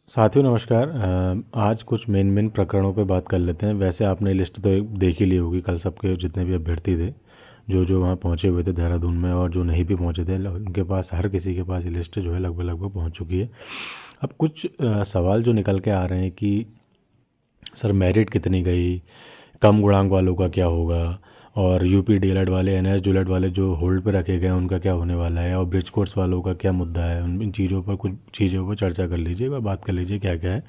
साथियों नमस्कार। आज कुछ मेन प्रकरणों पे बात कर लेते हैं। वैसे आपने लिस्ट तो देख ही ली होगी कल सबके, जितने भी अभ्यर्थी थे जो जो वहाँ पहुँचे हुए थे देहरादून में, और जो नहीं भी पहुँचे थे उनके पास, हर किसी के पास ये लिस्ट जो है लगभग लगभग पहुँच चुकी है। अब कुछ सवाल जो निकल के आ रहे हैं कि सर मेरिट कितनी गई, कम गुणांक वालों का क्या होगा, और यूपी डीएलएड वाले, एनएस डीएलएड वाले जो होल्ड पे रखे गए हैं उनका क्या होने वाला है, और ब्रिज कोर्स वालों का क्या मुद्दा है। इन चीज़ों पर, कुछ चीज़ों पर चर्चा कर लीजिए और बात कर लीजिए क्या क्या है।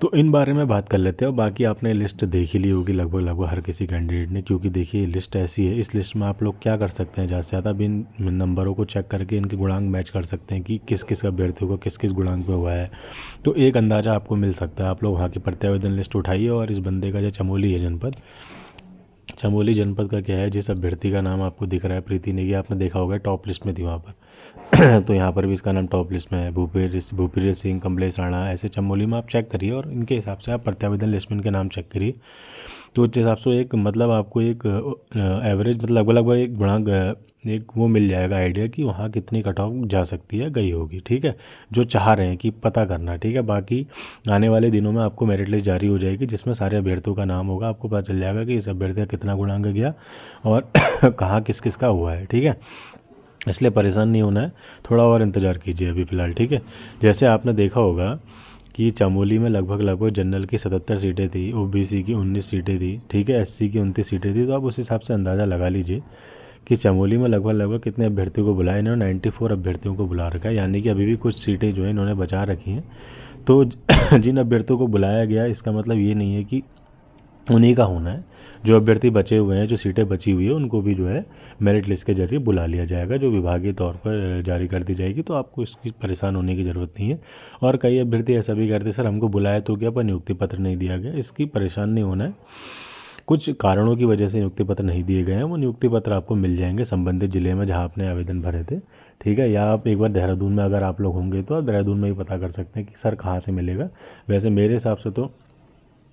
तो इन बारे में बात कर लेते हैं। और बाकी आपने लिस्ट देख ही ली होगी लगभग लगभग हर किसी कैंडिडेट ने, क्योंकि देखिए लिस्ट ऐसी है, इस लिस्ट में आप लोग क्या कर सकते हैं, ज़्यादा से ज़्यादा भी इन नंबरों को चेक करके इनके गुणांक मैच कर सकते हैं कि किस किस अभ्यर्थियों को किस किस गुणांक पे हुआ है। तो एक अंदाज़ा आपको मिल सकता है। आप लोग वहाँ की प्रत्यावेदन लिस्ट उठाइए, और इस बंदे का जो चमोली है जनपद, चमोली जनपद का क्या है, जिस अभ्यर्थी का नाम आपको दिख रहा है प्रीति नेगी, आपने देखा होगा टॉप लिस्ट में थी वहाँ पर तो यहाँ पर भी इसका नाम टॉप लिस्ट में है। भूपेश सिंह, कमलेश राणा, ऐसे चमोली में आप चेक करिए और इनके हिसाब से आप प्रत्यावेदन लिस्ट में इनके नाम चेक करिए। तो उस हिसाब से एक मतलब आपको एक एवरेज मतलब लगभग लगभग एक गुणांक, एक वो मिल जाएगा आइडिया कि वहाँ कितनी कट ऑफ जा सकती है, गई होगी। ठीक है, जो चाह रहे हैं कि पता करना। ठीक है, बाकी आने वाले दिनों में आपको मेरिट लिस्ट जारी हो जाएगी, जिसमें सारे अभ्यर्थियों का नाम होगा। आपको पता चल जाएगा कि इस अभ्यर्थी का कितना गुणांक गया और कहाँ किस किस का हुआ है। ठीक है, इसलिए परेशान नहीं होना है, थोड़ा और इंतज़ार कीजिए अभी फ़िलहाल। ठीक है, जैसे आपने देखा होगा कि चमोली में लगभग लगभग जनरल की 77 सीटें थी, ओबीसी की 19 सीटें थी, ठीक है, एससी की 29 सीटें थी। तो आप उस हिसाब से अंदाज़ा लगा लीजिए कि चमोली में लगभग लगभग कितने अभ्यर्थियों को बुलाया। इन्होंने 94 अभ्यर्थियों को बुला रखा है, यानी कि अभी भी कुछ सीटें जो है इन्होंने बचा रखी हैं। तो जिन अभ्यर्थियों को बुलाया गया, इसका मतलब ये नहीं है कि उन्हीं का होना है। जो अभ्यर्थी बचे हुए हैं, जो सीटें बची हुई है, उनको भी जो है मेरिट लिस्ट के जरिए बुला लिया जाएगा, जो विभागीय तौर पर जारी कर दी जाएगी। तो आपको इसकी परेशान होने की ज़रूरत नहीं है। और कई अभ्यर्थी ऐसा भी करते, सर हमको बुलाया तो क्या, पर नियुक्ति पत्र नहीं दिया गया। इसकी परेशान नहीं होना है। कुछ कारणों की वजह से नियुक्ति पत्र नहीं दिए गए हैं, वो नियुक्ति पत्र आपको मिल जाएंगे संबंधित जिले में जहाँ आपने आवेदन भरे थे। ठीक है, या आप एक बार देहरादून में अगर आप लोग होंगे तो आप देहरादून में ही पता कर सकते हैं कि सर कहाँ से मिलेगा। वैसे मेरे हिसाब से तो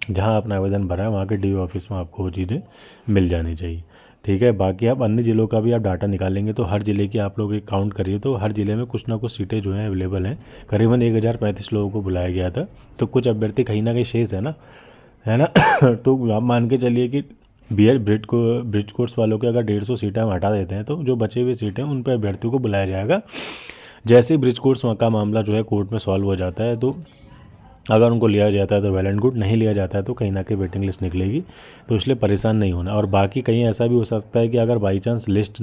जहाँ आपने आवेदन भरा है वहाँ के डीओ ऑफिस में आपको वो चीज़ें मिल जानी चाहिए। ठीक है, बाकी आप अन्य ज़िलों का भी आप डाटा निकालेंगे तो हर ज़िले की आप लोग एक काउंट करिए, तो हर ज़िले में कुछ ना कुछ सीटें जो हैं अवेलेबल हैं। करीबन 1035 लोगों को बुलाया गया था, तो कुछ अभ्यर्थी कहीं ना कहीं शेष है ना तो आप मान के चलिए कि ब्रिज कोर्स वालों के अगर 150 सीटें हम हटा देते हैं, तो जो बचे हुए सीटें उन पर अभ्यर्थियों को बुलाया जाएगा। जैसे ही ब्रिज कोर्स का मामला जो है कोर्ट में सॉल्व हो जाता है, तो अगर उनको लिया जाता है तो वेल एंड गुड, नहीं लिया जाता है तो कहीं ना कहीं वेटिंग लिस्ट निकलेगी। तो इसलिए परेशान नहीं होना। और बाकी कहीं ऐसा भी हो सकता है कि अगर बाई चांस लिस्ट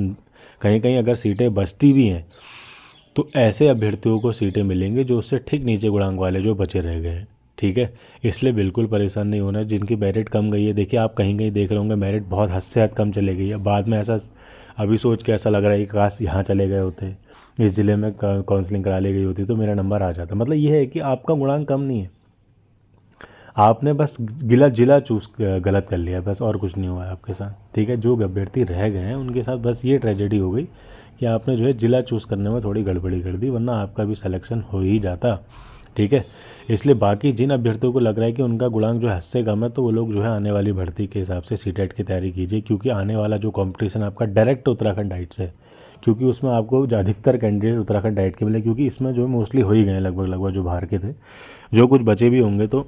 कहीं कहीं अगर सीटें बचती भी हैं, तो ऐसे अभ्यर्थियों को सीटें मिलेंगी जो उससे ठीक नीचे गुणांक वाले जो बचे रह गए हैं। ठीक है, इसलिए बिल्कुल परेशान नहीं होना। जिनकी मेरिट कम गई है, देखिए आप कहीं कहीं देख रहे होंगे मेरिट बहुत हद से हद कम चले गई है। बाद में ऐसा अभी सोच के ऐसा लग रहा है कि काश यहाँ चले गए होते, इस ज़िले में काउंसलिंग करा ली गई होती तो मेरा नंबर आ जाता। मतलब ये है कि आपका गुणांक कम नहीं है, आपने बस गिला जिला चूज गलत कर लिया, बस और कुछ नहीं हुआ है आपके साथ। ठीक है, जो अभ्यर्थी रह गए हैं उनके साथ बस ये ट्रेजेडी हो गई कि आपने जो है जिला चूज़ करने में थोड़ी गड़बड़ी कर दी, वरना आपका भी सिलेक्शन हो ही जाता। ठीक है, इसलिए बाकी जिन अभ्यर्थियों को लग रहा है कि उनका गुणांक जो है हद से कम है, तो वो लोग जो है आने वाली भर्ती के हिसाब से सीटेट की तैयारी कीजिए, क्योंकि आने वाला जो कंपटीशन आपका डायरेक्ट उत्तराखंड डाइट से, क्योंकि उसमें आपको अधिकतर कैंडिडेट उत्तराखंड डाइट के मिले, क्योंकि इसमें जो मोस्टली हो ही गए लगभग लगभग जो बाहर के थे। जो कुछ बचे भी होंगे तो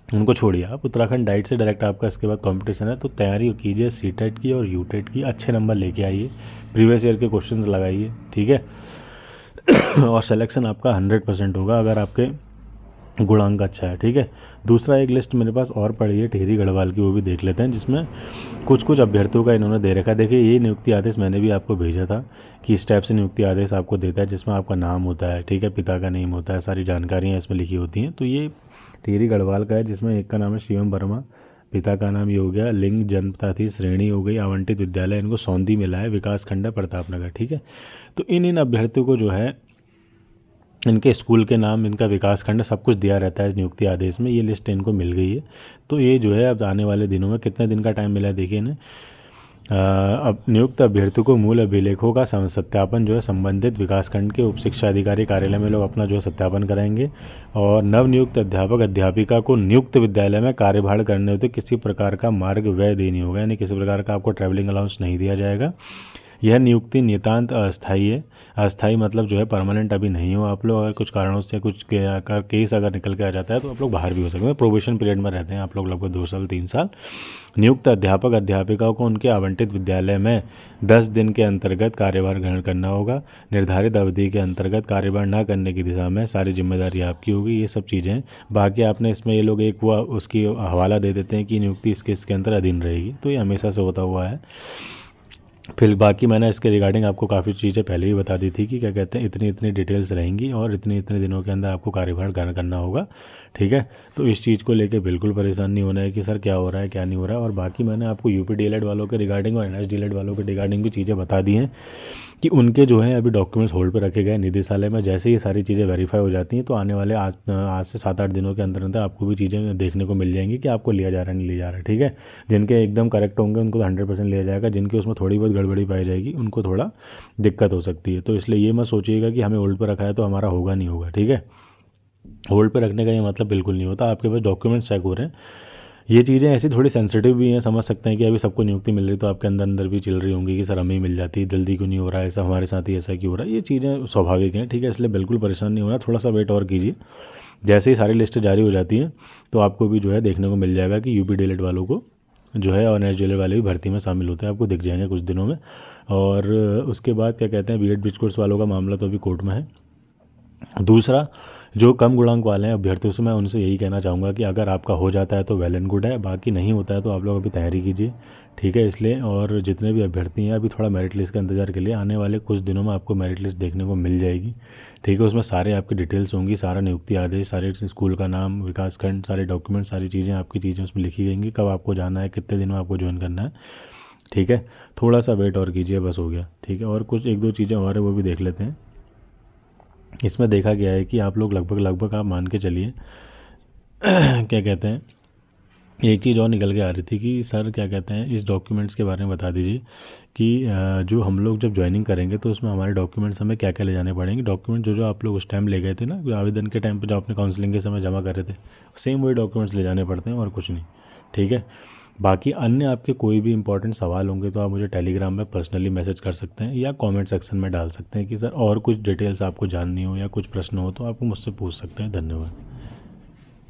उनको छोड़िए, आप उत्तराखंड डाइट से डायरेक्ट आपका इसके बाद कंपटीशन है। तो तैयारी कीजिए सीटेट की और यूटेट की, अच्छे नंबर लेके आइए, प्रीवियस ईयर के क्वेश्चंस लगाइए। ठीक है और सिलेक्शन आपका 100% होगा अगर आपके गुणांक अच्छा है। ठीक है, दूसरा एक लिस्ट मेरे पास और पड़ी है टिहरी गढ़वाल की, वो भी देख लेते हैं, जिसमें कुछ कुछ अभ्यर्थियों का इन्होंने दे रखा है। देखिए ये नियुक्ति आदेश मैंने भी आपको भेजा था कि इस टाइप से नियुक्ति आदेश आपको देता है, जिसमें आपका नाम होता है, ठीक है, पिता का नेम होता है, सारी जानकारियाँ इसमें लिखी होती हैं। तो ये टिहरी गढ़वाल का है, जिसमें एक का नाम है शिवम वर्मा, पिता का नाम ये हो गया, लिंग जन्मता थी, श्रेणी हो गई, आवंटित विद्यालय इनको सौंदी मिला है, विकास खंड है प्रतापनगर। ठीक है, तो इन अभ्यर्थियों को जो है इनके स्कूल के नाम, इनका विकास खंड सब कुछ दिया रहता है इस नियुक्ति आदेश में। ये लिस्ट इनको मिल गई है। तो ये जो है अब आने वाले दिनों में, कितने दिन का टाइम मिला है देखिए इन्हें, अब नियुक्त अभ्यर्थियों को मूल अभिलेखों का सत्यापन जो है संबंधित विकासखंड के उप शिक्षा अधिकारी कार्यालय में लोग अपना जो है सत्यापन कराएंगे। और नवनियुक्त अध्यापक अध्यापिका को नियुक्त विद्यालय में कार्यभार करने होते किसी प्रकार का मार्ग व्यय देनी होगा, यानी किसी प्रकार का आपको ट्रैवलिंग अलाउंस नहीं दिया जाएगा। यह नियुक्ति नितांत अस्थायी है। अस्थायी मतलब जो है परमानेंट अभी नहीं हो आप लोग। अगर कुछ कारणों से कुछ केस अगर निकल के आ जाता है तो आप लोग बाहर भी हो सकते हैं। प्रोबेशन पीरियड में रहते हैं आप लोग लगभग 2 साल 3 साल। नियुक्त अध्यापक अध्यापिकाओं को उनके आवंटित विद्यालय में 10 दिन के अंतर्गत कार्यभार ग्रहण करना होगा। निर्धारित अवधि के अंतर्गत कार्यभार न करने की दिशा में सारी जिम्मेदारी आपकी होगी। ये सब चीज़ें हैं। बाकी आपने इसमें ये लोग एक हुआ उसकी हवाला दे देते हैं कि नियुक्ति इसके अंदर अधीन रहेगी, तो ये हमेशा से होता हुआ है। फिर बाकी मैंने इसके रिगार्डिंग आपको काफ़ी चीज़ें पहले ही बता दी थी कि क्या कहते हैं इतनी इतनी डिटेल्स रहेंगी और इतने इतने दिनों के अंदर आपको कार्यभार ग्रहण करना होगा। ठीक है, तो इस चीज़ को लेके बिल्कुल परेशान नहीं होना है कि सर क्या हो रहा है क्या नहीं हो रहा है। और बाकी मैंने आपको यूपी डीएलएड वालों के रिगार्डिंग और एनएस डीएलएड वालों के रिगार्डिंग भी चीज़ें बता दी हैं कि उनके जो है अभी डॉक्यूमेंट्स होल्ड पर रखे गए निदेशालय में। जैसे ये सारी चीज़ें वेरीफाई हो जाती हैं तो आने वाले आज से 7-8 दिनों के अंदर अंदर आपको भी चीज़ें देखने को मिल जाएंगी कि आपको लिया जा रहा है नहीं लिया जा रहा है। ठीक है, जिनके एकदम करेक्ट होंगे उनको 100% लिया जाएगा। जिनके उसमें थोड़ी बहुत गड़बड़ी पाई जाएगी उनको थोड़ा दिक्कत हो सकती है। तो इसलिए ये मत सोचिएगा कि हमें होल्ड पर रखा है तो हमारा होगा नहीं होगा। ठीक है, होल्ड पे रखने का ये मतलब बिल्कुल नहीं होता। आपके पास डॉक्यूमेंट्स चेक हो रहे हैं। ये चीज़ें ऐसी थोड़ी सेंसिटिव भी हैं, समझ सकते हैं कि अभी सबको नियुक्ति मिल रही तो आपके अंदर अंदर भी चल रही होंगी कि सर हमें ही मिल जाती है, जल्दी क्यों नहीं हो रहा है, ऐसा हमारे साथ ही ऐसा क्यों हो रहा है। ये चीज़ें स्वाभाविक हैं। ठीक है, इसलिए बिल्कुल परेशान नहीं होना, थोड़ा सा वेट और कीजिए। जैसे ही सारी लिस्ट जारी हो जाती हैं तो आपको भी जो है देखने को मिल जाएगा कि यूपी डीएलएड वालों को जो है और एनएस डीएलएड वाले भी भर्ती में शामिल होते हैं, आपको दिख जाएंगे कुछ दिनों में। और उसके बाद क्या कहते हैं बीएड ब्रिज कोर्स वालों का मामला तो अभी कोर्ट में है। दूसरा, जो कम गुणांक वाले हैं अभ्यर्थियों से मैं उनसे यही कहना चाहूँगा कि अगर आपका हो जाता है तो वेल एंड गुड है, बाकी नहीं होता है तो आप लोग अभी तैयारी कीजिए। ठीक है, इसलिए और जितने भी अभ्यर्थी हैं अभी थोड़ा मेरिट लिस्ट का इंतजार के लिए, आने वाले कुछ दिनों में आपको मेरिट लिस्ट देखने को मिल जाएगी। ठीक है, उसमें सारे आपकी डिटेल्स होंगी, सारा नियुक्ति आदेश, सारे स्कूल का नाम, विकास खंड, सारे डॉक्यूमेंट, सारी चीज़ें आपकी चीज़ें उसमें लिखी गएंगी, कब आपको जाना है, कितने दिन में आपको ज्वाइन करना है। ठीक है, थोड़ा सा वेट और कीजिए, बस हो गया। ठीक है, और कुछ 1-2 चीज़ें और है वो भी देख लेते हैं। इसमें देखा गया है कि आप लोग लगभग आप मान के चलिए क्या कहते हैं, एक चीज़ और निकल के आ रही थी कि सर क्या कहते हैं इस डॉक्यूमेंट्स के बारे में बता दीजिए कि जो हम लोग जब ज्वाइनिंग करेंगे तो उसमें हमारे डॉक्यूमेंट्स हमें क्या क्या ले जाने पड़ेंगे। डॉक्यूमेंट जो जो आप लोग उस टाइम ले गए थे ना आवेदन के टाइम पे, जो आपने काउंसलिंग के समय जमा कर रहे थे, सेम वही डॉक्यूमेंट्स ले जाने पड़ते हैं और कुछ नहीं। ठीक है, बाकी अन्य आपके कोई भी इंपॉर्टेंट सवाल होंगे तो आप मुझे टेलीग्राम में पर्सनली मैसेज कर सकते हैं या कमेंट सेक्शन में डाल सकते हैं कि सर और कुछ डिटेल्स आपको जाननी हो या कुछ प्रश्न हो तो आप मुझसे पूछ सकते हैं। धन्यवाद।